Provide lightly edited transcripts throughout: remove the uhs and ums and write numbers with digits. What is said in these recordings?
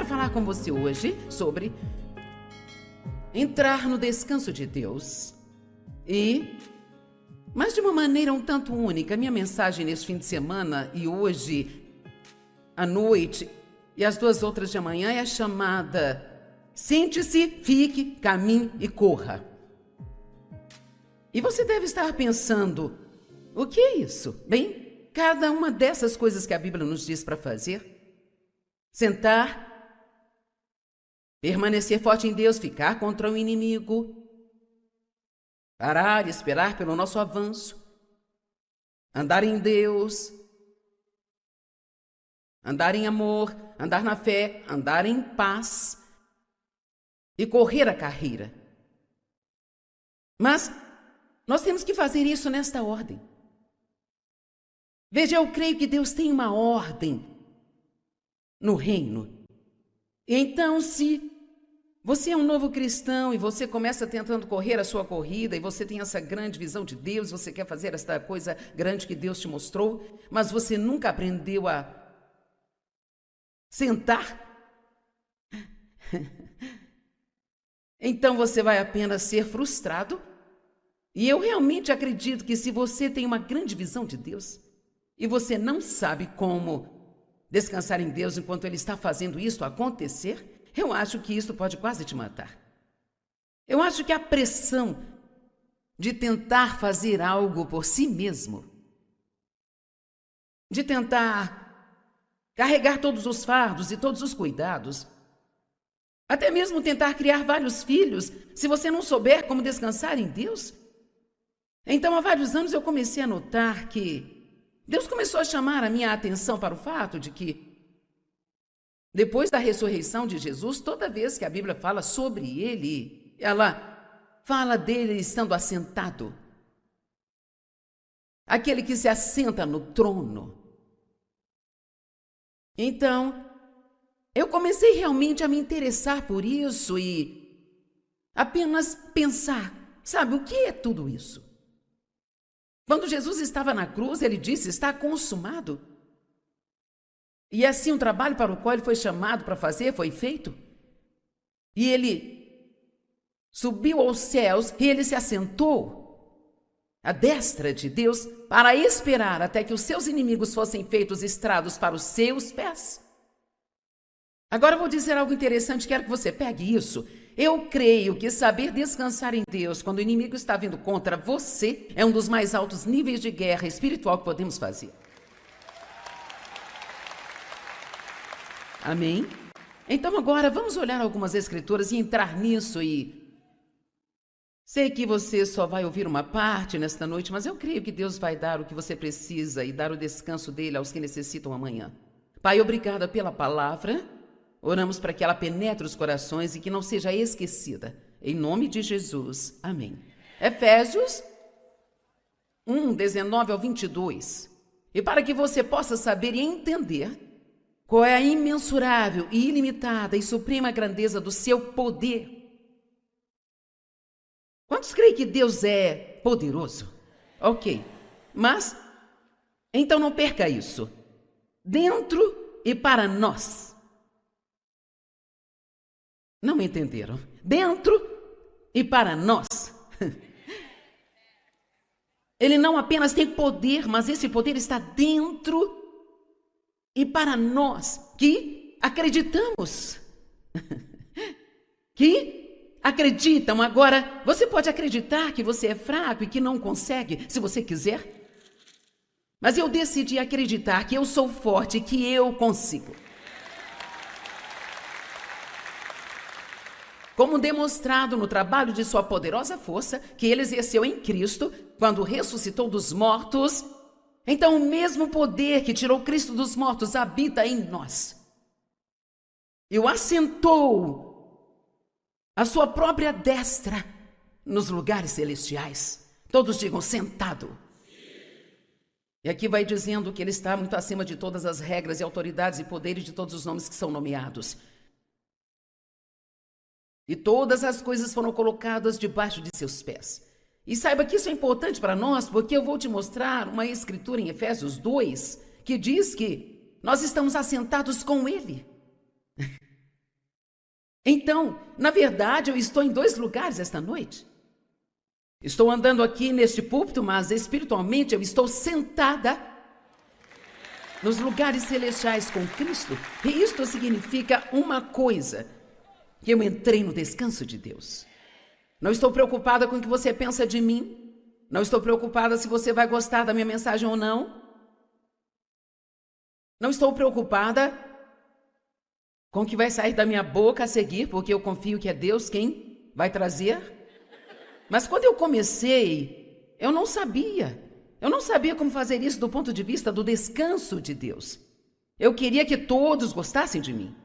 quero falar com você hoje sobre entrar no descanso de Deus. Mas de uma maneira um tanto única. Minha mensagem neste fim de semana e hoje à noite e as 2 outras de amanhã é a chamada Sente-se, fique, caminhe e corra. E você deve estar pensando, o que é isso? Bem, cada uma dessas coisas que a Bíblia nos diz para fazer: sentar, permanecer forte em Deus, ficar contra o inimigo, parar e esperar pelo nosso avanço, andar em Deus, andar em amor, andar na fé, andar em paz e correr a carreira. Mas nós temos que fazer isso nesta ordem. Veja, eu creio que Deus tem uma ordem no reino. Então, se você é um novo cristão e você começa tentando correr a sua corrida e você tem essa grande visão de Deus, você quer fazer esta coisa grande que Deus te mostrou, mas você nunca aprendeu a sentar, então você vai apenas ser frustrado. E eu realmente acredito que se você tem uma grande visão de Deus e você não sabe como descansar em Deus enquanto Ele está fazendo isso acontecer, eu acho que isso pode quase te matar. Eu acho que a pressão de tentar fazer algo por si mesmo, de tentar carregar todos os fardos e todos os cuidados, até mesmo tentar criar vários filhos, se você não souber como descansar em Deus. Então, há vários anos eu comecei a notar que Deus começou a chamar a minha atenção para o fato de que, depois da ressurreição de Jesus, toda vez que a Bíblia fala sobre Ele, ela fala dele estando assentado. Aquele que se assenta no trono. Então, eu comecei realmente a me interessar por isso e apenas pensar, sabe, o que é tudo isso? Quando Jesus estava na cruz, ele disse, está consumado. E assim o trabalho para o qual ele foi chamado para fazer foi feito. E ele subiu aos céus e ele se assentou à destra de Deus para esperar até que os seus inimigos fossem feitos estrados para os seus pés. Agora eu vou dizer algo interessante, quero que você pegue isso. Eu creio que saber descansar em Deus quando o inimigo está vindo contra você é um dos mais altos níveis de guerra espiritual que podemos fazer. Amém? Então agora vamos olhar algumas escrituras e entrar nisso e... Sei que você só vai ouvir uma parte nesta noite, mas eu creio que Deus vai dar o que você precisa e dar o descanso dele aos que necessitam amanhã. Pai, obrigada pela palavra. Oramos para que ela penetre os corações e que não seja esquecida. Em nome de Jesus. Amém. Efésios 1, 19 ao 22. E para que você possa saber e entender qual é a imensurável e ilimitada e suprema grandeza do seu poder. Quantos creem que Deus é poderoso? Ok. Mas, então não perca isso. Dentro e para nós. Não entenderam? Dentro e para nós. Ele não apenas tem poder, mas esse poder está dentro e para nós que acreditamos. Que acreditam. Agora, você pode acreditar que você é fraco e que não consegue, se você quiser. Mas eu decidi acreditar que eu sou forte e que eu consigo. Como demonstrado no trabalho de sua poderosa força, que ele exerceu em Cristo, quando ressuscitou dos mortos, então o mesmo poder que tirou Cristo dos mortos habita em nós. E o assentou à sua própria destra nos lugares celestiais. Todos digam sentado. E aqui vai dizendo que ele está muito acima de todas as regras e autoridades e poderes de todos os nomes que são nomeados. E todas as coisas foram colocadas debaixo de seus pés. E saiba que isso é importante para nós, porque eu vou te mostrar uma escritura em Efésios 2, que diz que nós estamos assentados com Ele. Então, na verdade, eu estou em dois lugares esta noite. Estou andando aqui neste púlpito, mas espiritualmente eu estou sentada nos lugares celestiais com Cristo. E isto significa uma coisa, que eu entrei no descanso de Deus. Não estou preocupada com o que você pensa de mim. Não estou preocupada se você vai gostar da minha mensagem ou não. Não estou preocupada com o que vai sair da minha boca a seguir, porque eu confio que é Deus quem vai trazer. Mas quando eu comecei, eu não sabia. Eu não sabia como fazer isso do ponto de vista do descanso de Deus. Eu queria que todos gostassem de mim.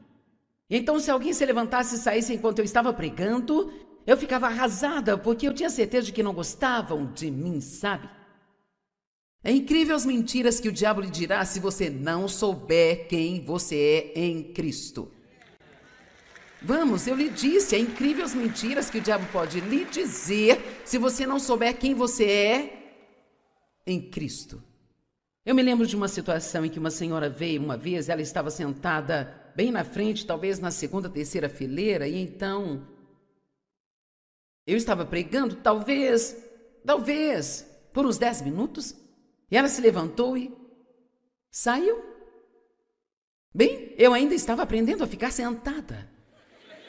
Então, se alguém se levantasse e saísse enquanto eu estava pregando, eu ficava arrasada, porque eu tinha certeza de que não gostavam de mim, sabe? É incrível as mentiras que o diabo lhe dirá se você não souber quem você é em Cristo. Vamos, eu lhe disse, é incrível as mentiras que o diabo pode lhe dizer se você não souber quem você é em Cristo. Eu me lembro de uma situação em que uma senhora veio uma vez, ela estava sentada bem na frente, talvez na segunda, terceira fileira, e então eu estava pregando, talvez, por uns 10 minutos, e ela se levantou e saiu. Bem, eu ainda estava aprendendo a ficar sentada.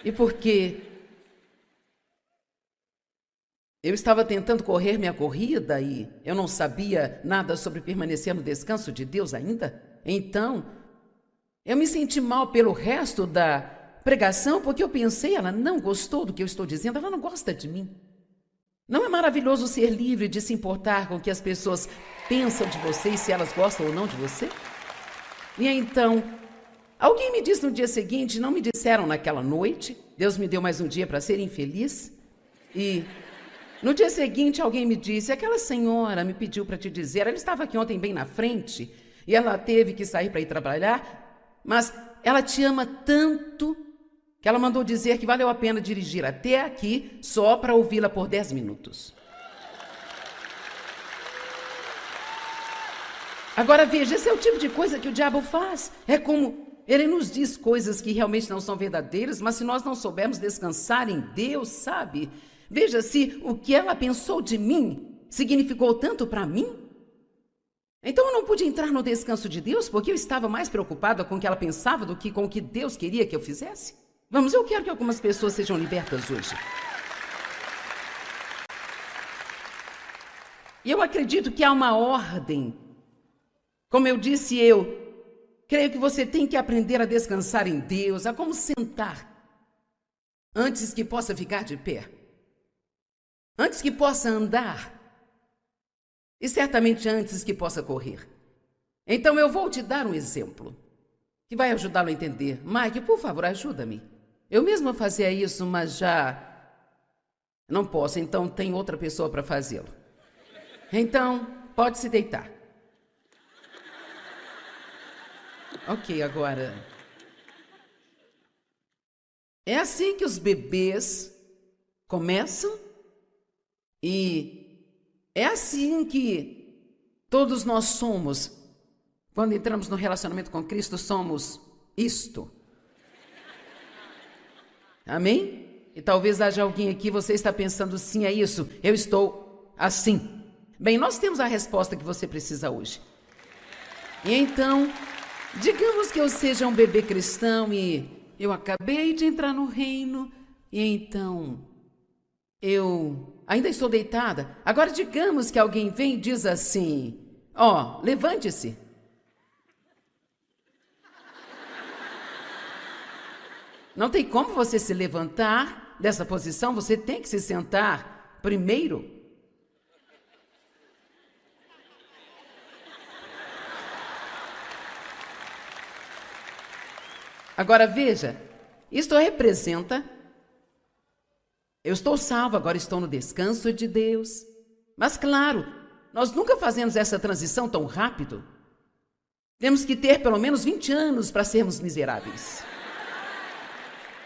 E porque eu estava tentando correr minha corrida e eu não sabia nada sobre permanecer no descanso de Deus ainda, então eu me senti mal pelo resto da pregação, porque eu pensei, ela não gostou do que eu estou dizendo, ela não gosta de mim. Não é maravilhoso ser livre de se importar com o que as pessoas pensam de você e se elas gostam ou não de você? E então, alguém me disse no dia seguinte, não me disseram naquela noite, Deus me deu mais um dia para ser infeliz, e no dia seguinte alguém me disse, aquela senhora me pediu para te dizer, ela estava aqui ontem bem na frente, e ela teve que sair para ir trabalhar, mas ela te ama tanto que ela mandou dizer que valeu a pena dirigir até aqui só para ouvi-la por 10 minutos. Agora veja, esse é o tipo de coisa que o diabo faz. É como ele nos diz coisas que realmente não são verdadeiras, mas se nós não soubermos descansar em Deus, sabe? Veja, se o que ela pensou de mim significou tanto para mim, então eu não pude entrar no descanso de Deus porque eu estava mais preocupada com o que ela pensava do que com o que Deus queria que eu fizesse. Vamos, eu quero que algumas pessoas sejam libertas hoje. E eu acredito que há uma ordem. Como eu disse, eu creio que você tem que aprender a descansar em Deus, a como sentar antes que possa ficar de pé, antes que possa andar e certamente antes que possa correr. Então eu vou te dar um exemplo que vai ajudá-lo a entender. Mike, por favor, ajuda-me. Eu mesma fazia isso, mas já não posso, então tem outra pessoa para fazê-lo. Então, pode se deitar. Ok, agora. É assim que os bebês começam e é assim que todos nós somos. Quando entramos no relacionamento com Cristo, somos isto. Amém? E talvez haja alguém aqui, você está pensando, sim, é isso, eu estou assim. Bem, nós temos a resposta que você precisa hoje. E então, digamos que eu seja um bebê cristão e eu acabei de entrar no reino, e então eu ainda estou deitada. Agora, digamos que alguém vem e diz assim, ó, levante-se. Não tem como você se levantar dessa posição, você tem que se sentar primeiro. Agora veja, isto representa, eu estou salvo, agora estou no descanso de Deus. Mas claro, nós nunca fazemos essa transição tão rápido. Temos que ter pelo menos 20 anos para sermos miseráveis.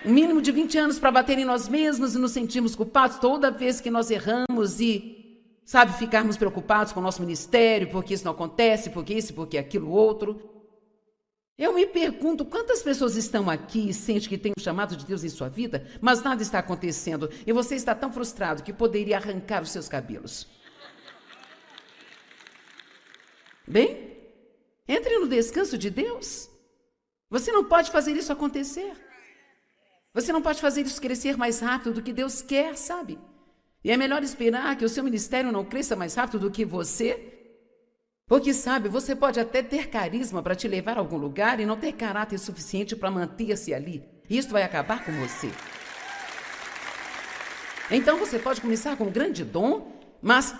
Um mínimo de 20 anos para bater em nós mesmos e nos sentirmos culpados toda vez que nós erramos e, sabe, ficarmos preocupados com o nosso ministério, porque isso não acontece, porque isso, porque aquilo outro. Eu me pergunto quantas pessoas estão aqui e sentem que tem um chamado de Deus em sua vida, mas nada está acontecendo e você está tão frustrado que poderia arrancar os seus cabelos. Bem, entre no descanso de Deus. Você não pode fazer isso acontecer. Você não pode fazer isso crescer mais rápido do que Deus quer, sabe? E é melhor esperar que o seu ministério não cresça mais rápido do que você. Porque, sabe, você pode até ter carisma para te levar a algum lugar e não ter caráter suficiente para manter-se ali. Isso vai acabar com você. Então você pode começar com um grande dom, mas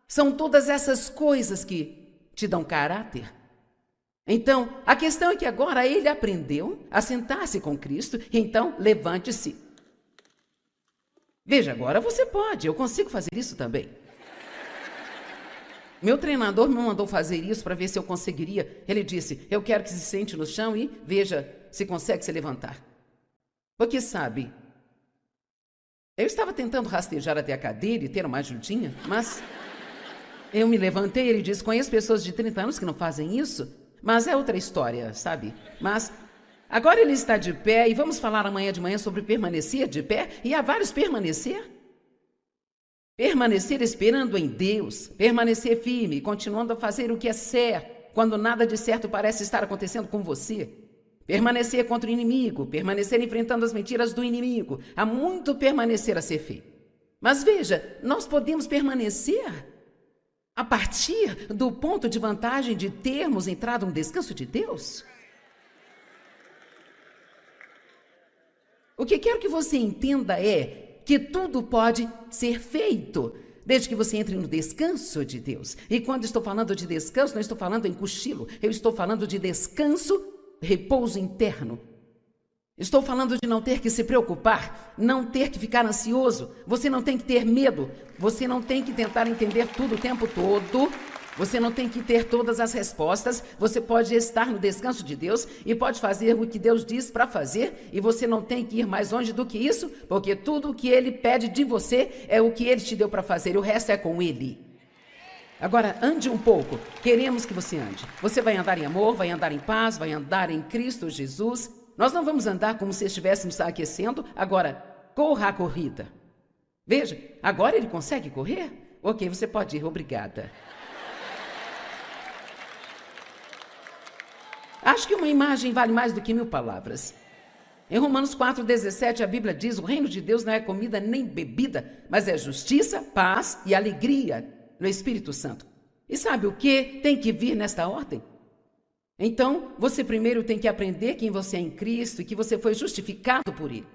são todas essas coisas que te dão caráter. Então, a questão é que agora ele aprendeu a sentar-se com Cristo, então levante-se. Veja, agora você pode, eu consigo fazer isso também. Meu treinador me mandou fazer isso para ver se eu conseguiria. Ele disse, eu quero que se sente no chão e veja se consegue se levantar. Porque sabe, eu estava tentando rastejar até a cadeira e ter uma ajudinha, mas eu me levantei e ele disse, conheço pessoas de 30 anos que não fazem isso, mas é outra história, sabe? Mas agora ele está de pé e vamos falar amanhã de manhã sobre permanecer de pé e há vários permanecer. Permanecer esperando em Deus, permanecer firme, continuando a fazer o que é certo, quando nada de certo parece estar acontecendo com você. Permanecer contra o inimigo, permanecer enfrentando as mentiras do inimigo. Há muito permanecer a ser feito. Mas veja, nós podemos permanecer a partir do ponto de vantagem de termos entrado no descanso de Deus. O que quero que você entenda é que tudo pode ser feito, desde que você entre no descanso de Deus. E quando estou falando de descanso, não estou falando em cochilo, eu estou falando de descanso, repouso interno. Estou falando de não ter que se preocupar, não ter que ficar ansioso, você não tem que ter medo, você não tem que tentar entender tudo o tempo todo, você não tem que ter todas as respostas, você pode estar no descanso de Deus e pode fazer o que Deus diz para fazer e você não tem que ir mais longe do que isso, porque tudo o que Ele pede de você é o que Ele te deu para fazer, o resto é com Ele. Agora, ande um pouco, queremos que você ande. Você vai andar em amor, vai andar em paz, vai andar em Cristo Jesus. Nós não vamos andar como se estivéssemos aquecendo, agora, corra a corrida. Veja, agora ele consegue correr? Ok, você pode ir, obrigada. Acho que uma imagem vale mais do que 1000 palavras. Em Romanos 4,17, a Bíblia diz, o reino de Deus não é comida nem bebida, mas é justiça, paz e alegria no Espírito Santo. E sabe o que tem que vir nesta ordem? Então, você primeiro tem que aprender quem você é em Cristo e que você foi justificado por Ele.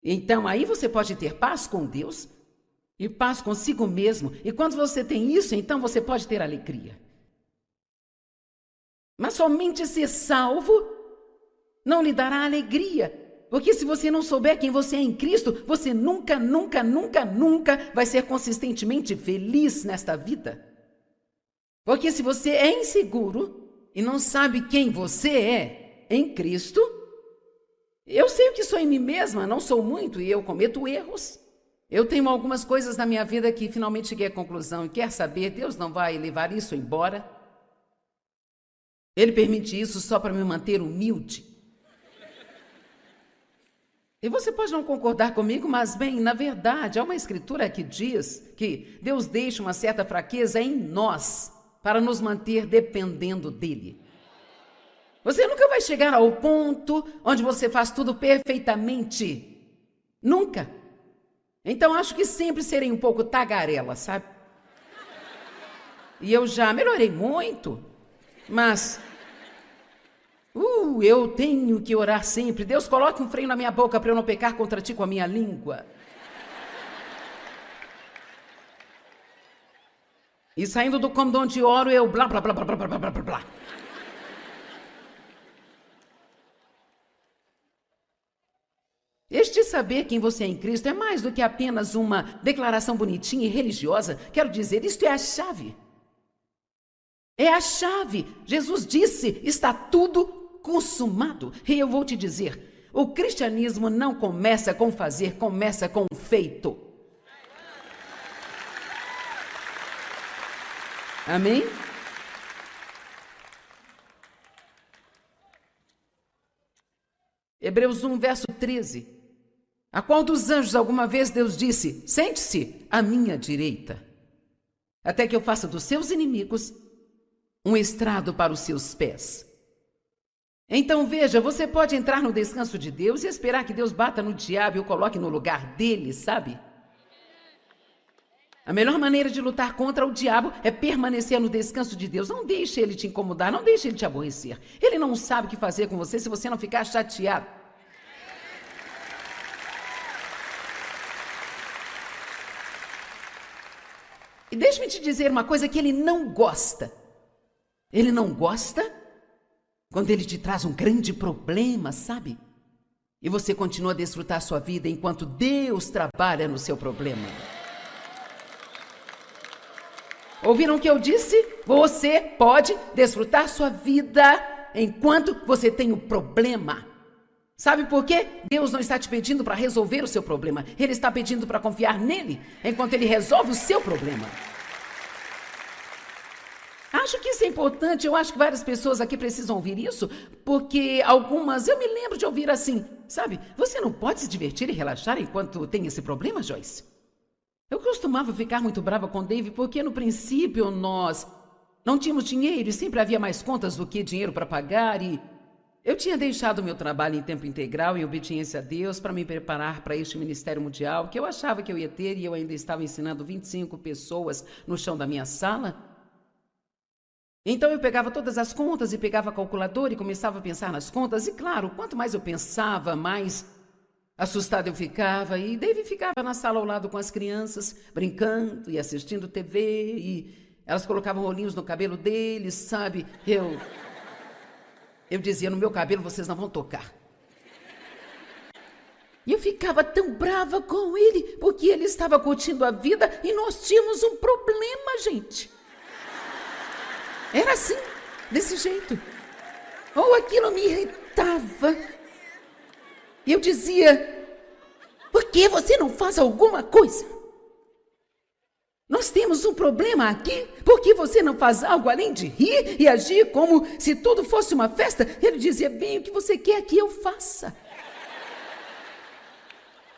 Então, aí você pode ter paz com Deus e paz consigo mesmo. E quando você tem isso, então você pode ter alegria. Mas somente ser salvo não lhe dará alegria. Porque se você não souber quem você é em Cristo, você nunca vai ser consistentemente feliz nesta vida. Porque se você é inseguro e não sabe quem você é em Cristo, eu sei o que sou em mim mesma, não sou muito e eu cometo erros. Eu tenho algumas coisas na minha vida que finalmente cheguei à conclusão e quer saber, Deus não vai levar isso embora. Ele permite isso só para me manter humilde. E você pode não concordar comigo, mas bem, na verdade, há uma escritura que diz que Deus deixa uma certa fraqueza em nós para nos manter dependendo dele. Você nunca vai chegar ao ponto onde você faz tudo perfeitamente. Nunca. Então, acho que sempre serei um pouco tagarela, sabe? E eu já melhorei muito. Mas, eu tenho que orar sempre. Deus, coloque um freio na minha boca para eu não pecar contra ti com a minha língua. E saindo do cômodo onde oro, eu blá, blá, blá, blá, blá, blá, blá, blá, blá. Este saber quem você é em Cristo é mais do que apenas uma declaração bonitinha e religiosa. Quero dizer, isto é a chave. É a chave. Jesus disse, está tudo consumado. E eu vou te dizer, o cristianismo não começa com fazer, começa com feito. Amém? Hebreus 1, verso 13. A qual dos anjos alguma vez Deus disse: sente-se à minha direita, até que eu faça dos seus inimigos um estrado para os seus pés. Então veja, você pode entrar no descanso de Deus e esperar que Deus bata no diabo e o coloque no lugar dele, sabe? A melhor maneira de lutar contra o diabo é permanecer no descanso de Deus. Não deixe ele te incomodar, não deixe ele te aborrecer. Ele não sabe o que fazer com você se você não ficar chateado. E deixe-me te dizer uma coisa que ele não gosta. Ele não gosta quando ele te traz um grande problema, sabe? E você continua a desfrutar sua vida enquanto Deus trabalha no seu problema. Ouviram o que eu disse? Você pode desfrutar sua vida enquanto você tem um problema. Sabe por quê? Deus não está te pedindo para resolver o seu problema. Ele está pedindo para confiar nele enquanto ele resolve o seu problema. Acho que isso é importante. Eu acho que várias pessoas aqui precisam ouvir isso, porque algumas, eu me lembro de ouvir assim, sabe? Você não pode se divertir e relaxar enquanto tem esse problema, Joyce? Eu costumava ficar muito brava com Dave porque no princípio nós não tínhamos dinheiro e sempre havia mais contas do que dinheiro para pagar e eu tinha deixado o meu trabalho em tempo integral em obediência a Deus para me preparar para este ministério mundial que eu achava que eu ia ter e eu ainda estava ensinando 25 pessoas no chão da minha sala. Então eu pegava todas as contas e pegava a calculadora e começava a pensar nas contas e claro, quanto mais eu pensava, mais assustada eu ficava e Dave ficava na sala ao lado com as crianças, brincando e assistindo TV e elas colocavam rolinhos no cabelo deles, sabe? Eu dizia, no meu cabelo vocês não vão tocar. E eu ficava tão brava com ele, porque ele estava curtindo a vida e nós tínhamos um problema, gente. Era assim, desse jeito. Ou aquilo me irritava. E eu dizia, por que você não faz alguma coisa? Nós temos um problema aqui, por que você não faz algo além de rir e agir como se tudo fosse uma festa? Ele dizia, bem, o que você quer que eu faça?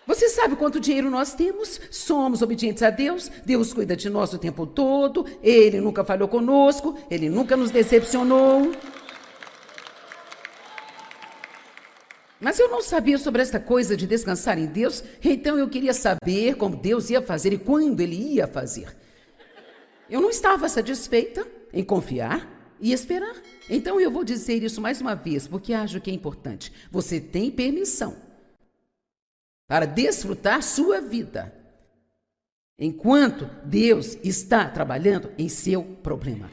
Você sabe quanto dinheiro nós temos? Somos obedientes a Deus, Deus cuida de nós o tempo todo, Ele nunca falhou conosco, Ele nunca nos decepcionou. Mas eu não sabia sobre essa coisa de descansar em Deus, então eu queria saber como Deus ia fazer e quando Ele ia fazer. Eu não estava satisfeita em confiar e esperar. Então eu vou dizer isso mais uma vez, porque acho que é importante. Você tem permissão para desfrutar sua vida, enquanto Deus está trabalhando em seu problema.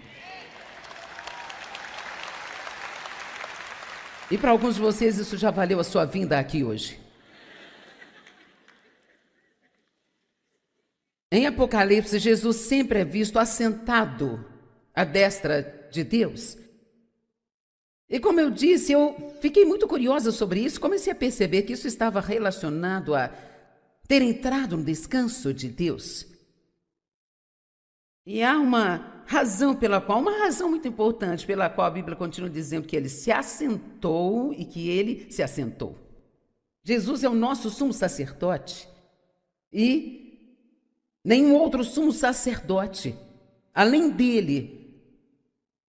E para alguns de vocês isso já valeu a sua vinda aqui hoje. Em Apocalipse, Jesus sempre é visto assentado à destra de Deus. E como eu disse, eu fiquei muito curiosa sobre isso, comecei a perceber que isso estava relacionado a ter entrado no descanso de Deus. E há uma razão muito importante, pela qual a Bíblia continua dizendo que ele se assentou e que ele se assentou. Jesus é o nosso sumo sacerdote e nenhum outro sumo sacerdote, além dele,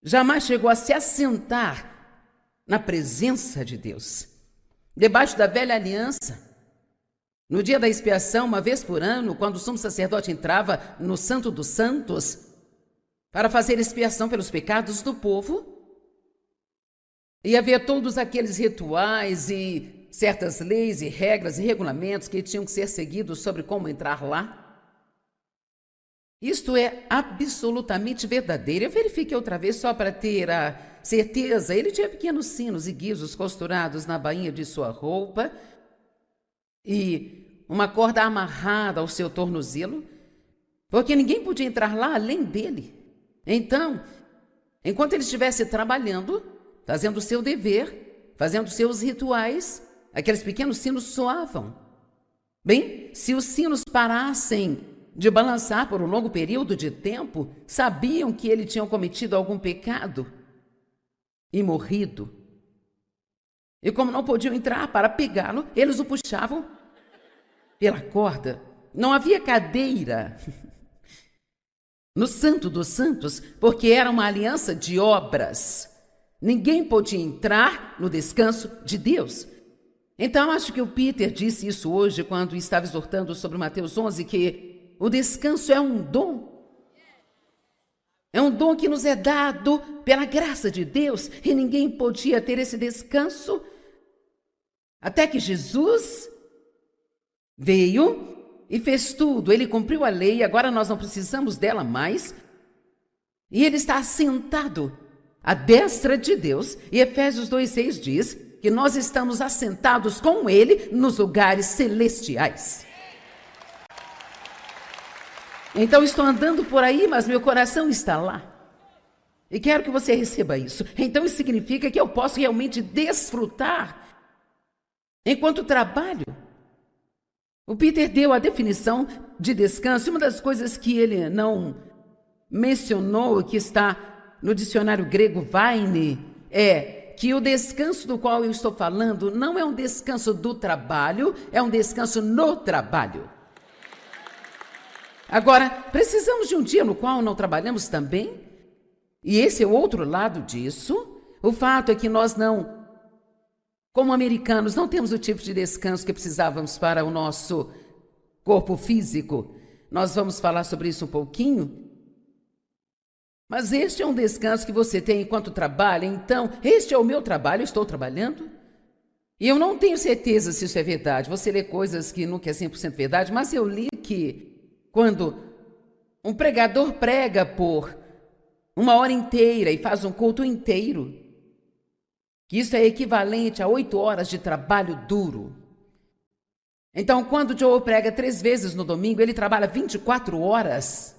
jamais chegou a se assentar na presença de Deus. Debaixo da velha aliança, no dia da expiação, uma vez por ano, quando o sumo sacerdote entrava no Santo dos Santos para fazer expiação pelos pecados do povo, e havia todos aqueles rituais e certas leis e regras e regulamentos que tinham que ser seguidos sobre como entrar lá. Isto é absolutamente verdadeiro. Eu verifiquei outra vez só para ter a certeza. Ele tinha pequenos sinos e guizos costurados na bainha de sua roupa e uma corda amarrada ao seu tornozelo, porque ninguém podia entrar lá além dele. Então, enquanto ele estivesse trabalhando, fazendo o seu dever, fazendo seus rituais, aqueles pequenos sinos soavam. Bem, se os sinos parassem de balançar por um longo período de tempo, sabiam que ele tinha cometido algum pecado e morrido. E como não podiam entrar para pegá-lo, eles o puxavam pela corda. Não havia cadeira no Santo dos Santos, porque era uma aliança de obras. Ninguém podia entrar no descanso de Deus. Então, acho que o Peter disse isso hoje, quando estava exortando sobre Mateus 11, que o descanso é um dom. É um dom que nos é dado pela graça de Deus, e ninguém podia ter esse descanso até que Jesus veio e fez tudo. Ele cumpriu a lei, agora nós não precisamos dela mais. E ele está assentado à destra de Deus. E Efésios 2,6 diz que nós estamos assentados com ele nos lugares celestiais. Então estou andando por aí, mas meu coração está lá. E quero que você receba isso. Então isso significa que eu posso realmente desfrutar enquanto trabalho. O Peter deu a definição de descanso. Uma das coisas que ele não mencionou, que está no dicionário grego Vine, é que o descanso do qual eu estou falando não é um descanso do trabalho, é um descanso no trabalho. Agora, precisamos de um dia no qual não trabalhamos também? E esse é o outro lado disso. O fato é que nós não, como americanos, não temos o tipo de descanso que precisávamos para o nosso corpo físico. Nós vamos falar sobre isso um pouquinho. Mas este é um descanso que você tem enquanto trabalha. Então, este é o meu trabalho, eu estou trabalhando. E eu não tenho certeza se isso é verdade. Você lê coisas que nunca é 100% verdade, mas eu li que quando um pregador prega por 1 hora inteira e faz um culto inteiro, que isso é equivalente a 8 horas de trabalho duro. Então, quando o Joe prega 3 vezes no domingo, ele trabalha 24 horas.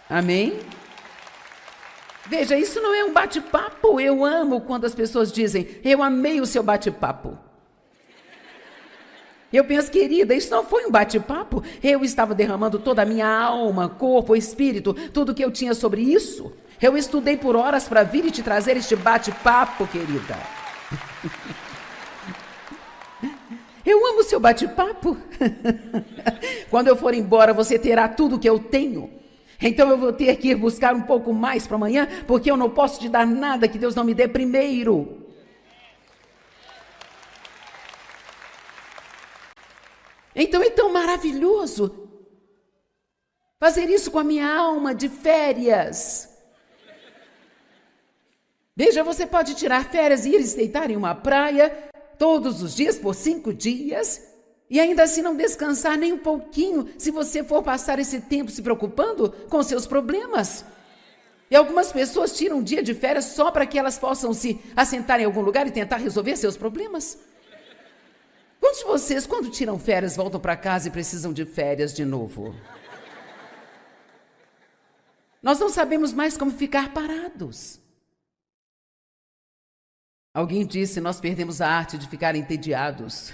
Amém? Veja, isso não é um bate-papo. Eu amo quando as pessoas dizem, eu amei o seu bate-papo. Eu penso, querida, isso não foi um bate-papo. Eu estava derramando toda a minha alma, corpo, espírito, tudo que eu tinha sobre isso. Eu estudei por horas para vir e te trazer este bate-papo, querida. Eu amo o seu bate-papo. Quando eu for embora, você terá tudo que eu tenho. Então eu vou ter que ir buscar um pouco mais para amanhã, porque eu não posso te dar nada que Deus não me dê primeiro. Então é tão maravilhoso fazer isso com a minha alma de férias. Veja, você pode tirar férias e ir se deitar em uma praia todos os dias por 5 dias e ainda assim não descansar nem um pouquinho se você for passar esse tempo se preocupando com seus problemas. E algumas pessoas tiram um dia de férias só para que elas possam se assentar em algum lugar e tentar resolver seus problemas. Quantos de vocês, quando tiram férias, voltam para casa e precisam de férias de novo? Nós não sabemos mais como ficar parados. Alguém disse, nós perdemos a arte de ficar entediados.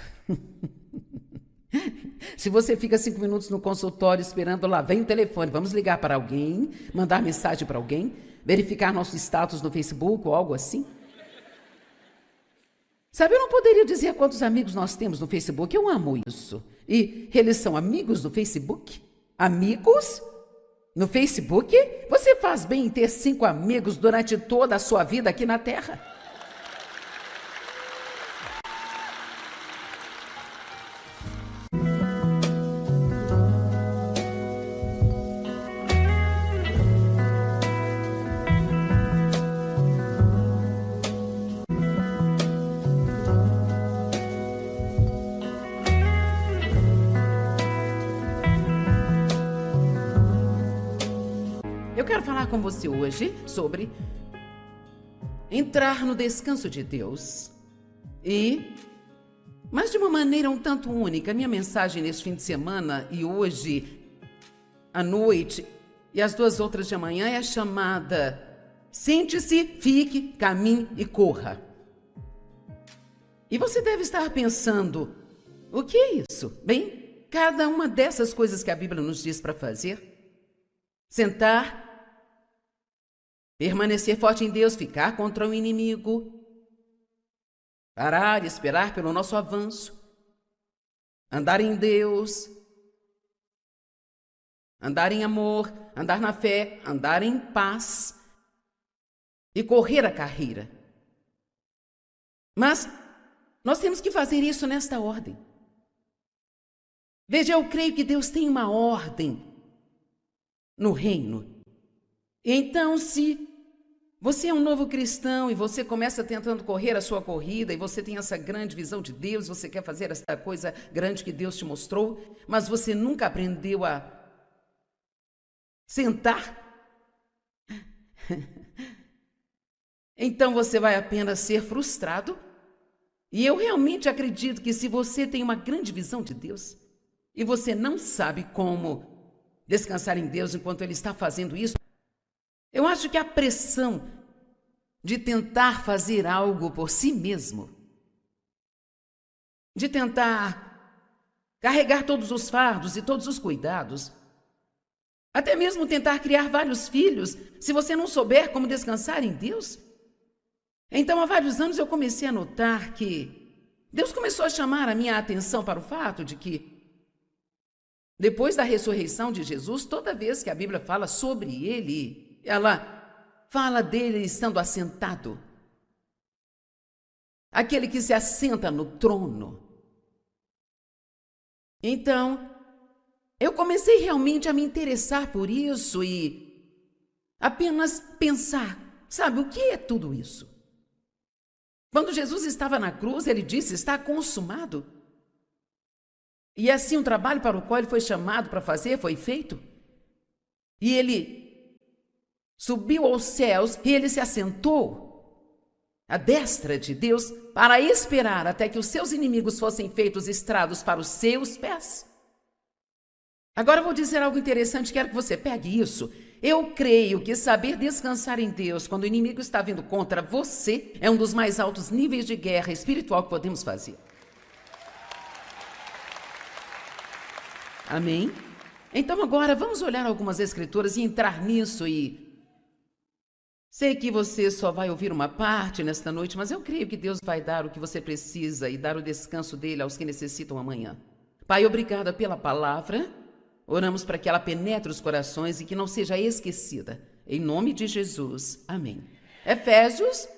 Se você fica 5 minutos no consultório esperando, lá vem o telefone, vamos ligar para alguém, mandar mensagem para alguém, verificar nosso status no Facebook ou algo assim. Sabe, eu não poderia dizer quantos amigos nós temos no Facebook, eu amo isso. E eles são amigos do Facebook? Amigos? No Facebook? Você faz bem em ter 5 amigos durante toda a sua vida aqui na Terra. Eu quero falar com você hoje sobre entrar no descanso de Deus. Mas de uma maneira um tanto única. Minha mensagem neste fim de semana e hoje à noite e as 2 outras de amanhã é a chamada Sente-se, fique, caminhe e corra. E você deve estar pensando, o que é isso? Bem, cada uma dessas coisas que a Bíblia nos diz para fazer, sentar, permanecer forte em Deus, ficar contra o inimigo, parar e esperar pelo nosso avanço, andar em Deus, andar em amor, andar na fé, andar em paz e correr a carreira. Mas nós temos que fazer isso nesta ordem. Veja, eu creio que Deus tem uma ordem no reino. Então, se você é um novo cristão e você começa tentando correr a sua corrida e você tem essa grande visão de Deus, você quer fazer essa coisa grande que Deus te mostrou, mas você nunca aprendeu a sentar, então você vai apenas ser frustrado. E eu realmente acredito que se você tem uma grande visão de Deus e você não sabe como descansar em Deus enquanto Ele está fazendo isso, eu acho que a pressão de tentar fazer algo por si mesmo, de tentar carregar todos os fardos e todos os cuidados, até mesmo tentar criar vários filhos, se você não souber como descansar em Deus. Então, há vários anos eu comecei a notar que Deus começou a chamar a minha atenção para o fato de que, depois da ressurreição de Jesus, toda vez que a Bíblia fala sobre Ele, ela fala dele estando assentado. Aquele que se assenta no trono. Então, eu comecei realmente a me interessar por isso e apenas pensar, sabe, o que é tudo isso? Quando Jesus estava na cruz, ele disse, está consumado. E assim o trabalho para o qual ele foi chamado para fazer foi feito. E ele subiu aos céus e ele se assentou à destra de Deus para esperar até que os seus inimigos fossem feitos estrados para os seus pés. Agora eu vou dizer algo interessante, quero que você pegue isso. Eu creio que saber descansar em Deus quando o inimigo está vindo contra você é um dos mais altos níveis de guerra espiritual que podemos fazer. Amém? Então agora vamos olhar algumas escrituras e entrar nisso e... Sei que você só vai ouvir uma parte nesta noite, mas eu creio que Deus vai dar o que você precisa e dar o descanso dele aos que necessitam amanhã. Pai, obrigada pela palavra. Oramos para que ela penetre os corações e que não seja esquecida. Em nome de Jesus. Amém. Efésios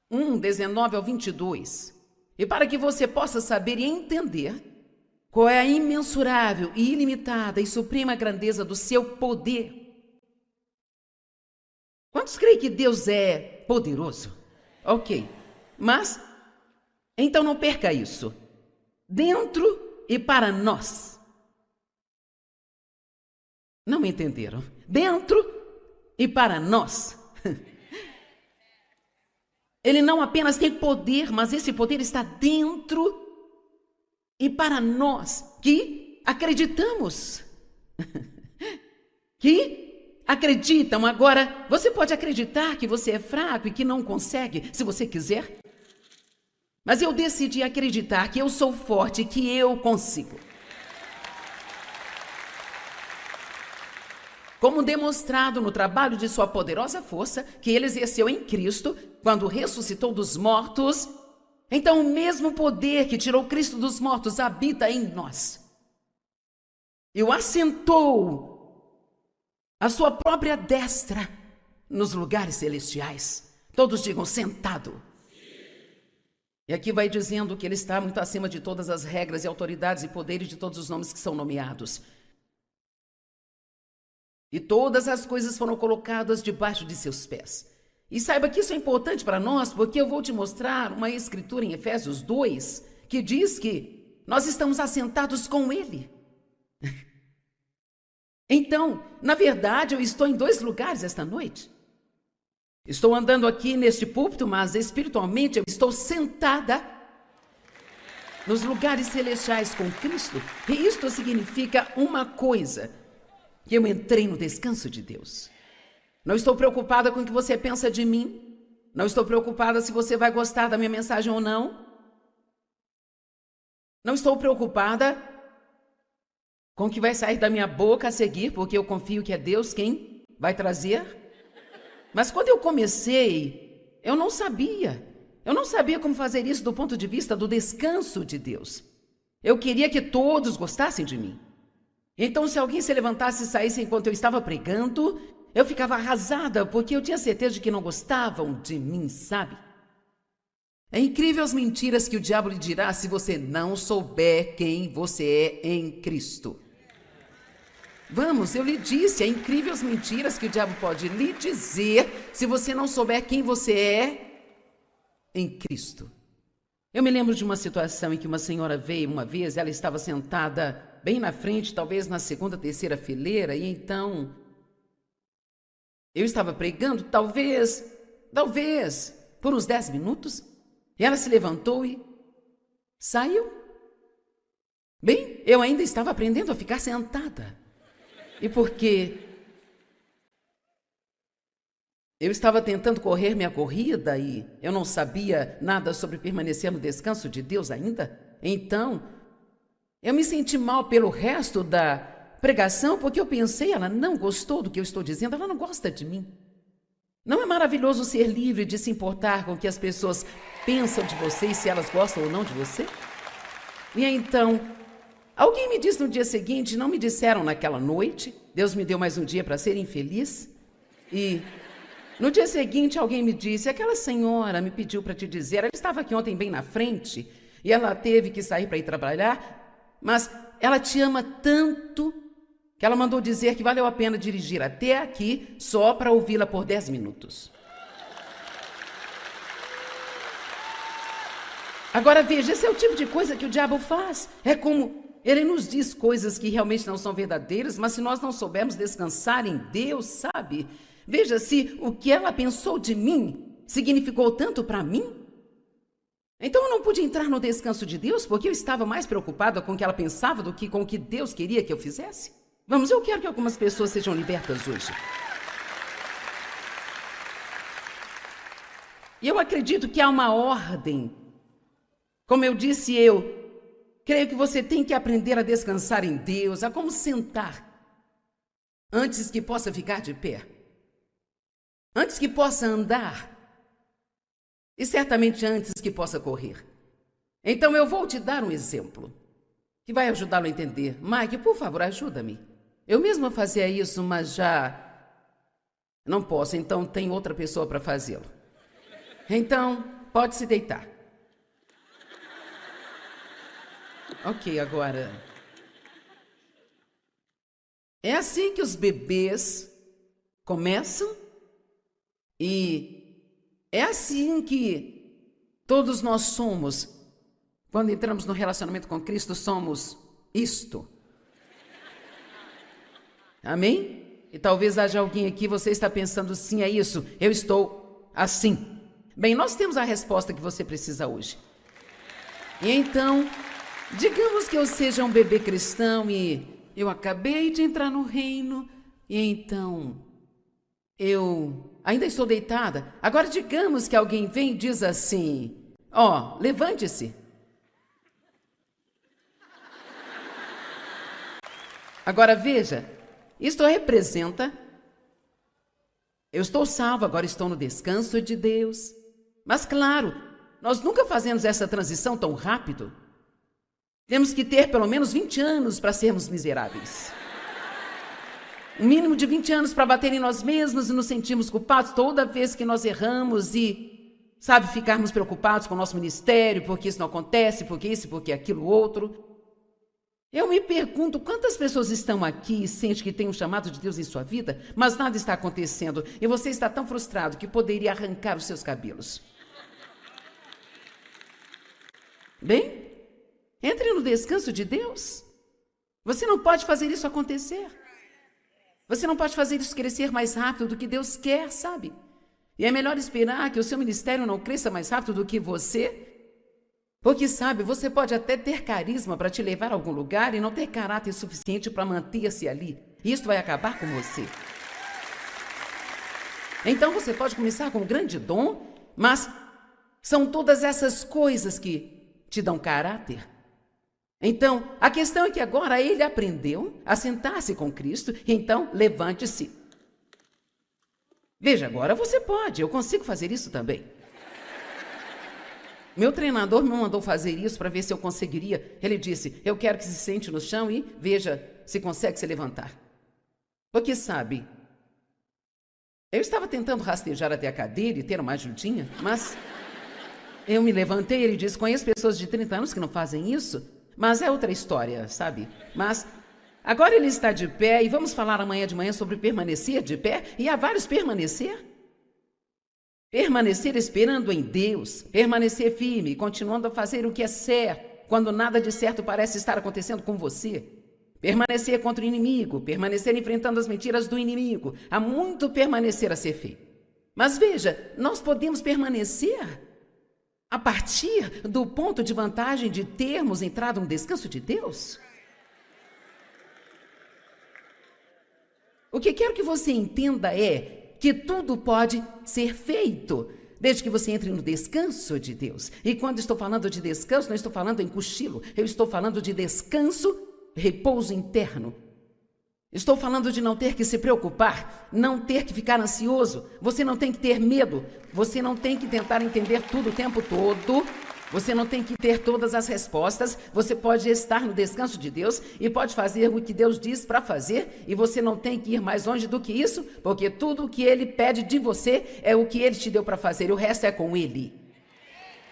1, 19 ao 22. E para que você possa saber e entender qual é a imensurável e ilimitada e suprema grandeza do seu poder. Quantos creem que Deus é poderoso? Ok. Mas, então não perca isso. Dentro e para nós. Não me entenderam? Dentro e para nós. Ele não apenas tem poder, mas esse poder está dentro e para nós que acreditamos. Que acreditam. Agora, você pode acreditar que você é fraco e que não consegue, se você quiser. Mas eu decidi acreditar que eu sou forte e que eu consigo. Como demonstrado no trabalho de sua poderosa força, que ele exerceu em Cristo, quando ressuscitou dos mortos, então o mesmo poder que tirou Cristo dos mortos habita em nós. E o assentou à sua própria destra nos lugares celestiais. Todos digam sentado. E aqui vai dizendo que ele está muito acima de todas as regras e autoridades e poderes de todos os nomes que são nomeados. E todas as coisas foram colocadas debaixo de seus pés. E saiba que isso é importante para nós, porque eu vou te mostrar uma escritura em Efésios 2, que diz que nós estamos assentados com Ele. Então, na verdade, eu estou em dois lugares esta noite. Estou andando aqui neste púlpito, mas espiritualmente eu estou sentada nos lugares celestiais com Cristo. E isto significa uma coisa, que eu entrei no descanso de Deus. Não estou preocupada com o que você pensa de mim. Não estou preocupada se você vai gostar da minha mensagem ou não. Não estou preocupada com o que vai sair da minha boca a seguir, porque eu confio que é Deus quem vai trazer Mas quando eu comecei, eu não sabia. Eu não sabia como fazer isso do ponto de vista do descanso de Deus. Eu queria que todos gostassem de mim. Então, se alguém se levantasse e saísse enquanto eu estava pregando, eu ficava arrasada, porque eu tinha certeza de que não gostavam de mim, sabe? É incrível as mentiras que o diabo lhe dirá se você não souber quem você é em Cristo. Vamos, eu lhe disse, é incrível as mentiras que o diabo pode lhe dizer se você não souber quem você é em Cristo. Eu me lembro de uma situação em que uma senhora veio uma vez, ela estava sentada bem na frente, talvez na segunda, terceira fileira, e então eu estava pregando, talvez, por uns 10 minutos, e ela se levantou e saiu. Bem, eu ainda estava aprendendo a ficar sentada. E porque eu estava tentando correr minha corrida e eu não sabia nada sobre permanecer no descanso de Deus ainda, então eu me senti mal pelo resto da pregação, porque eu pensei, ela não gostou do que eu estou dizendo, ela não gosta de mim. Não é maravilhoso ser livre de se importar com o que as pessoas pensam de você e se elas gostam ou não de você? E então, alguém me disse no dia seguinte, não me disseram naquela noite, Deus me deu mais um dia para ser infeliz, e no dia seguinte alguém me disse, aquela senhora me pediu para te dizer, ela estava aqui ontem bem na frente, e ela teve que sair para ir trabalhar, mas ela te ama tanto que ela mandou dizer que valeu a pena dirigir até aqui só para ouvi-la por 10 minutos. Agora veja, esse é o tipo de coisa que o diabo faz. É como ele nos diz coisas que realmente não são verdadeiras, mas se nós não soubermos descansar em Deus, sabe? Veja, se o que ela pensou de mim significou tanto para mim, então eu não pude entrar no descanso de Deus porque eu estava mais preocupada com o que ela pensava do que com o que Deus queria que eu fizesse. Vamos, eu quero que algumas pessoas sejam libertas hoje. E eu acredito que há uma ordem. Como eu disse, eu creio que você tem que aprender a descansar em Deus, a como sentar antes que possa ficar de pé, antes que possa andar e certamente antes que possa correr. Então eu vou te dar um exemplo que vai ajudá-lo a entender. Mike, por favor, ajuda-me. Eu mesma fazia isso, mas já não posso, então tem outra pessoa para fazê-lo. Então, pode se deitar. Ok, agora. É assim que os bebês começam e é assim que todos nós somos. Quando entramos no relacionamento com Cristo, somos isto. Amém? E talvez haja alguém aqui, você está pensando, sim, é isso, eu estou assim. Bem, nós temos a resposta que você precisa hoje. E então, digamos que eu seja um bebê cristão e eu acabei de entrar no reino, e então eu ainda estou deitada. Agora digamos que alguém vem e diz assim, ó, levante-se. Agora veja, isto representa, eu estou salvo, agora estou no descanso de Deus. Mas claro, nós nunca fazemos essa transição tão rápido. Temos que ter pelo menos 20 anos para sermos miseráveis. Um mínimo de 20 anos para bater em nós mesmos e nos sentirmos culpados toda vez que nós erramos e, sabe, ficarmos preocupados com o nosso ministério, porque isso não acontece, porque isso, porque aquilo outro. Eu me pergunto quantas pessoas estão aqui e sentem que tem um chamado de Deus em sua vida, mas nada está acontecendo e você está tão frustrado que poderia arrancar os seus cabelos. Bem, entre no descanso de Deus. Você não pode fazer isso acontecer. Você não pode fazer isso crescer mais rápido do que Deus quer, sabe? E é melhor esperar que o seu ministério não cresça mais rápido do que você. Porque, sabe, você pode até ter carisma para te levar a algum lugar e não ter caráter suficiente para manter-se ali. E isso vai acabar com você. Então você pode começar com um grande dom, mas são todas essas coisas que te dão caráter. Então, a questão é que agora ele aprendeu a sentar-se com Cristo, então levante-se. Veja, agora você pode, eu consigo fazer isso também. Meu treinador me mandou fazer isso para ver se eu conseguiria. Ele disse, eu quero que se sente no chão e veja se consegue se levantar. Porque sabe, eu estava tentando rastejar até a cadeira e ter uma ajudinha, mas eu me levantei e ele disse, conheço pessoas de 30 anos que não fazem isso, mas é outra história, sabe? Mas agora ele está de pé e vamos falar amanhã de manhã sobre permanecer de pé, e há vários permanecer. Permanecer esperando em Deus, permanecer firme, continuando a fazer o que é certo, quando nada de certo parece estar acontecendo com você. Permanecer contra o inimigo, permanecer enfrentando as mentiras do inimigo. Há muito permanecer a ser feito. Mas veja, nós podemos permanecer a partir do ponto de vantagem de termos entrado no descanso de Deus. O que quero que você entenda é que tudo pode ser feito, desde que você entre no descanso de Deus. E quando estou falando de descanso, não estou falando em cochilo, eu estou falando de descanso, repouso interno. Estou falando de não ter que se preocupar, não ter que ficar ansioso, você não tem que ter medo, você não tem que tentar entender tudo o tempo todo, você não tem que ter todas as respostas, você pode estar no descanso de Deus e pode fazer o que Deus diz para fazer, e você não tem que ir mais longe do que isso, porque tudo o que Ele pede de você é o que Ele te deu para fazer, e o resto é com Ele.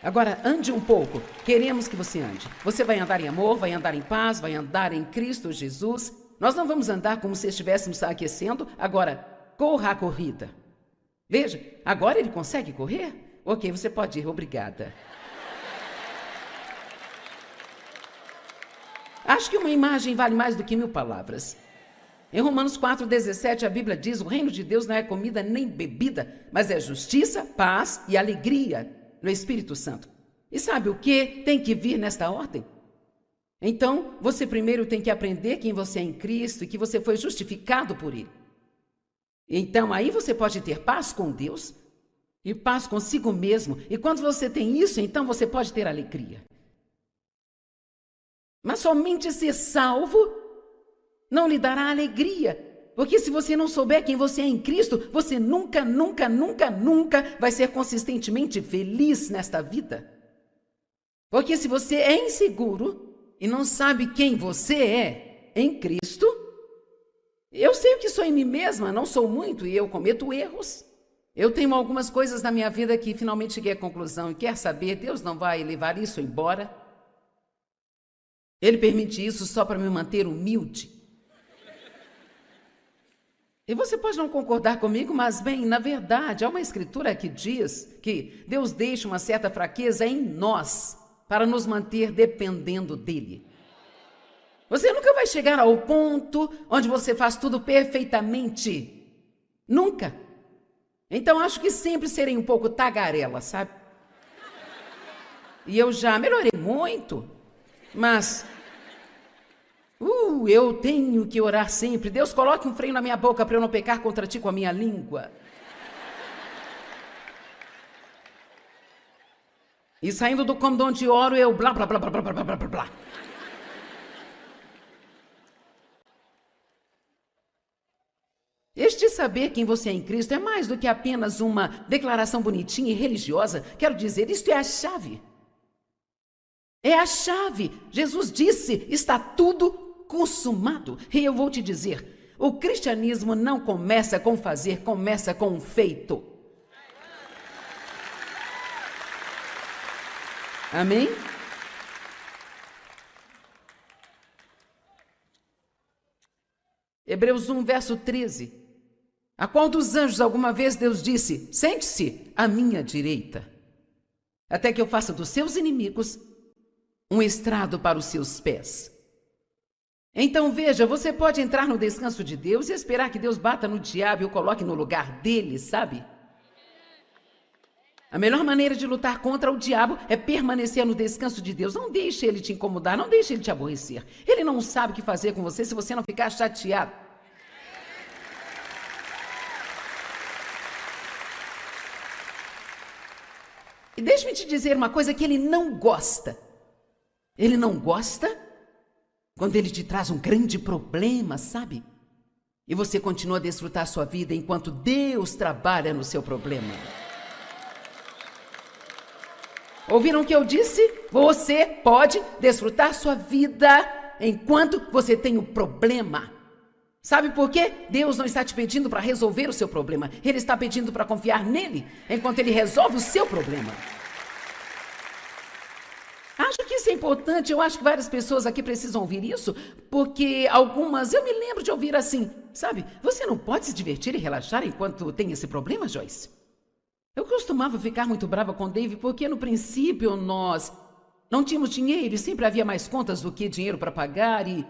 Agora, ande um pouco, queremos que você ande. Você vai andar em amor, vai andar em paz, vai andar em Cristo Jesus. Nós não vamos andar como se estivéssemos aquecendo, agora, corra a corrida. Veja, agora ele consegue correr? Ok, você pode ir, obrigada. Acho que uma imagem vale mais do que 1000 palavras. Em Romanos 4,17, a Bíblia diz, o reino de Deus não é comida nem bebida, mas é justiça, paz e alegria no Espírito Santo. E sabe o que tem que vir nesta ordem? Então, você primeiro tem que aprender quem você é em Cristo e que você foi justificado por Ele. Então, aí você pode ter paz com Deus e paz consigo mesmo. E quando você tem isso, então você pode ter alegria. Mas somente ser salvo não lhe dará alegria. Porque se você não souber quem você é em Cristo, você nunca vai ser consistentemente feliz nesta vida. Porque se você é inseguro e não sabe quem você é em Cristo, eu sei o que sou em mim mesma, não sou muito e eu cometo erros. Eu tenho algumas coisas na minha vida que finalmente cheguei à conclusão e quer saber, Deus não vai levar isso embora. Ele permite isso só para me manter humilde. E você pode não concordar comigo, mas bem, na verdade, há uma escritura que diz que Deus deixa uma certa fraqueza em nós para nos manter dependendo dele. Você nunca vai chegar ao ponto onde você faz tudo perfeitamente. Nunca. Então, acho que sempre serei um pouco tagarela, sabe? E eu já melhorei muito. Mas, eu tenho que orar sempre. Deus, coloque um freio na minha boca para eu não pecar contra ti com a minha língua. E saindo do cômodo onde oro, eu blá, blá, blá, blá, blá, blá, blá, blá, blá. Este saber quem você é em Cristo é mais do que apenas uma declaração bonitinha e religiosa. Quero dizer, isto é a chave. É a chave. Jesus disse, está tudo consumado. E eu vou te dizer, o cristianismo não começa com fazer, começa com um feito. Amém? Hebreus 1, verso 13. A qual dos anjos alguma vez Deus disse, sente-se à minha direita, até que eu faça dos seus inimigos um estrado para os seus pés. Então veja, você pode entrar no descanso de Deus e esperar que Deus bata no diabo e o coloque no lugar dele, sabe? A melhor maneira de lutar contra o diabo é permanecer no descanso de Deus. Não deixe ele te incomodar, não deixe ele te aborrecer. Ele não sabe o que fazer com você se você não ficar chateado. E deixe-me te dizer uma coisa que ele não gosta. Ele não gosta quando ele te traz um grande problema, sabe? E você continua a desfrutar sua vida enquanto Deus trabalha no seu problema. Ouviram o que eu disse? Você pode desfrutar sua vida enquanto você tem o problema. Sabe por quê? Deus não está te pedindo para resolver o seu problema. Ele está pedindo para confiar nele enquanto ele resolve o seu problema. Acho que isso é importante. Eu acho que várias pessoas aqui precisam ouvir isso, porque algumas, eu me lembro de ouvir assim, sabe? Você não pode se divertir e relaxar enquanto tem esse problema, Joyce? Eu costumava ficar muito brava com Dave porque no princípio nós não tínhamos dinheiro e sempre havia mais contas do que dinheiro para pagar e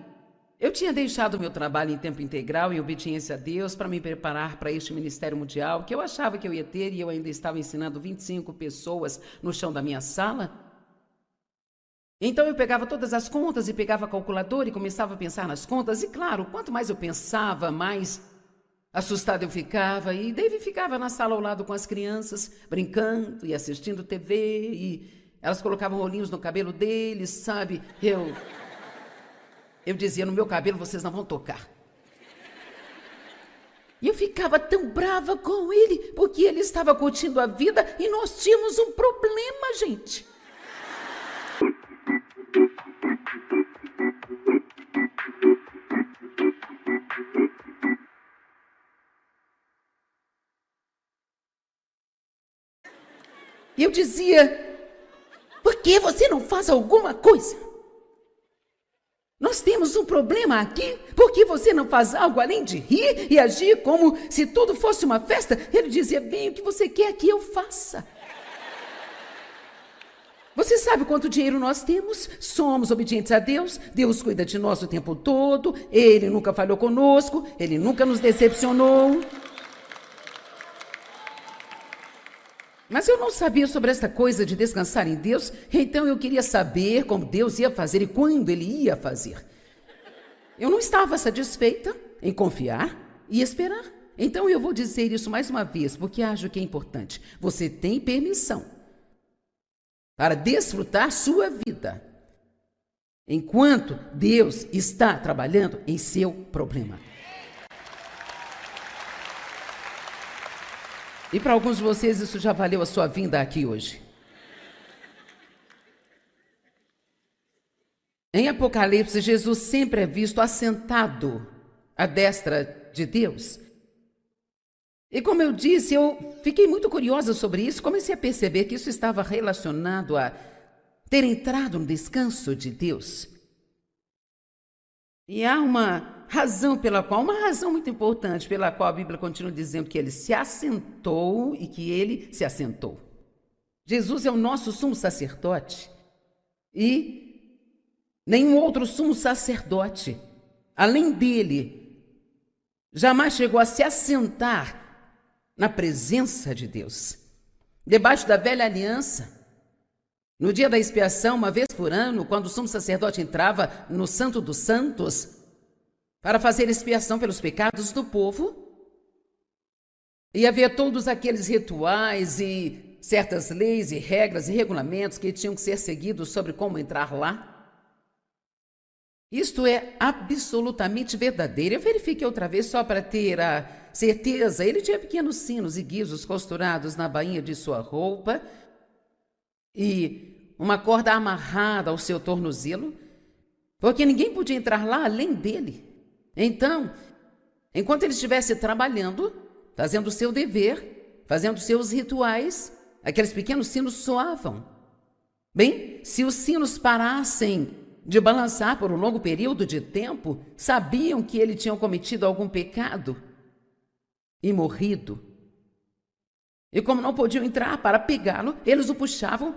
eu tinha deixado o meu trabalho em tempo integral em obediência a Deus para me preparar para este ministério mundial que eu achava que eu ia ter e eu ainda estava ensinando 25 pessoas no chão da minha sala. Então eu pegava todas as contas e pegava a calculadora e começava a pensar nas contas e claro, quanto mais eu pensava, mais assustada eu ficava e Dave ficava na sala ao lado com as crianças, brincando e assistindo TV e elas colocavam olhinhos no cabelo deles, sabe? Eu dizia, no meu cabelo vocês não vão tocar. E eu ficava tão brava com ele, porque ele estava curtindo a vida e nós tínhamos um problema, gente. E eu dizia, por que você não faz alguma coisa? Nós temos um problema aqui, por que você não faz algo além de rir e agir como se tudo fosse uma festa? Ele dizia, bem, o que você quer que eu faça? Você sabe quanto dinheiro nós temos? Somos obedientes a Deus, Deus cuida de nós o tempo todo, Ele nunca falhou conosco, Ele nunca nos decepcionou. Mas eu não sabia sobre essa coisa de descansar em Deus, então eu queria saber como Deus ia fazer e quando Ele ia fazer. Eu não estava satisfeita em confiar e esperar. Então eu vou dizer isso mais uma vez, porque acho que é importante. Você tem permissão para desfrutar sua vida, enquanto Deus está trabalhando em seu problema. E para alguns de vocês isso já valeu a sua vinda aqui hoje. Em Apocalipse, Jesus sempre é visto assentado à destra de Deus. E como eu disse, eu fiquei muito curiosa sobre isso, comecei a perceber que isso estava relacionado a ter entrado no descanso de Deus. E há uma razão muito importante, pela qual a Bíblia continua dizendo que ele se assentou e que ele se assentou. Jesus é o nosso sumo sacerdote e nenhum outro sumo sacerdote, além dele, jamais chegou a se assentar na presença de Deus. Debaixo da velha aliança, no dia da expiação, uma vez por ano, quando o sumo sacerdote entrava no Santo dos Santos para fazer expiação pelos pecados do povo, e havia todos aqueles rituais e certas leis e regras e regulamentos que tinham que ser seguidos sobre como entrar lá. Isto é absolutamente verdadeiro. Eu verifiquei outra vez só para ter a certeza. Ele tinha pequenos sinos e guizos costurados na bainha de sua roupa e uma corda amarrada ao seu tornozelo, porque ninguém podia entrar lá além dele. Então, enquanto ele estivesse trabalhando, fazendo o seu dever, fazendo seus rituais, aqueles pequenos sinos soavam. Bem, se os sinos parassem de balançar por um longo período de tempo, sabiam que ele tinha cometido algum pecado e morrido. E como não podiam entrar para pegá-lo, eles o puxavam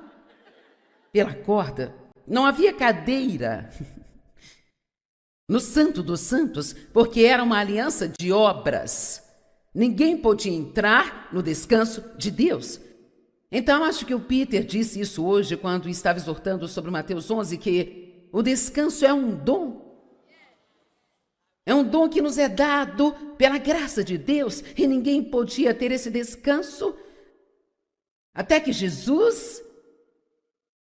pela corda. Não havia cadeira no Santo dos Santos, porque era uma aliança de obras. Ninguém podia entrar no descanso de Deus. Então, acho que o Peter disse isso hoje, quando estava exortando sobre Mateus 11, que o descanso é um dom. É um dom que nos é dado pela graça de Deus, e ninguém podia ter esse descanso até que Jesus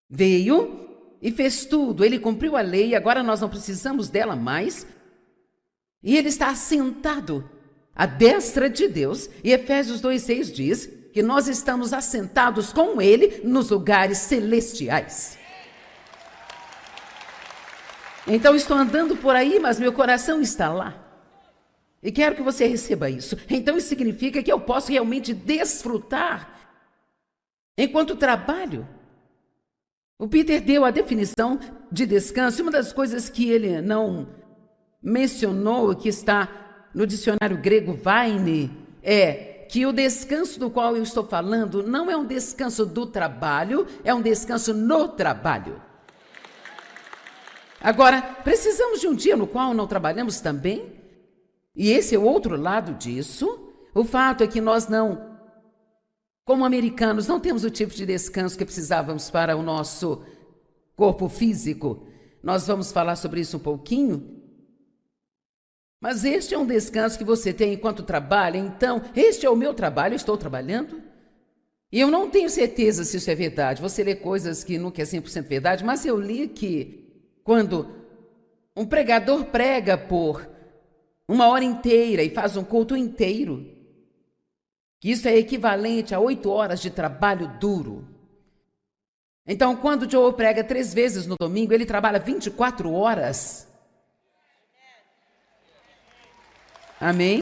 veio e fez tudo. Ele cumpriu a lei, agora nós não precisamos dela mais. E ele está assentado à destra de Deus. E Efésios 2,6 diz que nós estamos assentados com Ele nos lugares celestiais. Então estou andando por aí, mas meu coração está lá. E quero que você receba isso. Então isso significa que eu posso realmente desfrutar enquanto trabalho. O Peter deu a definição de descanso. E uma das coisas que ele não mencionou, que está no dicionário grego Vine, é que o descanso do qual eu estou falando não é um descanso do trabalho, é um descanso no trabalho. Agora, precisamos de um dia no qual não trabalhamos também? E esse é o outro lado disso. O fato é que nós não, como americanos, não temos o tipo de descanso que precisávamos para o nosso corpo físico. Nós vamos falar sobre isso um pouquinho. Mas este é um descanso que você tem enquanto trabalha. Então, este é o meu trabalho, eu estou trabalhando. E eu não tenho certeza se isso é verdade. Você lê coisas que nunca é 100% verdade, mas eu li que quando um pregador prega por 1 hora inteira e faz um culto inteiro, que isso é equivalente a 8 horas de trabalho duro. Então, quando Joe prega 3 vezes no domingo, ele trabalha 24 horas. Amém?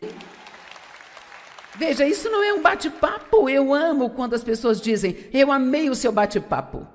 Veja, isso não é um bate-papo. Eu amo quando as pessoas dizem, eu amei o seu bate-papo.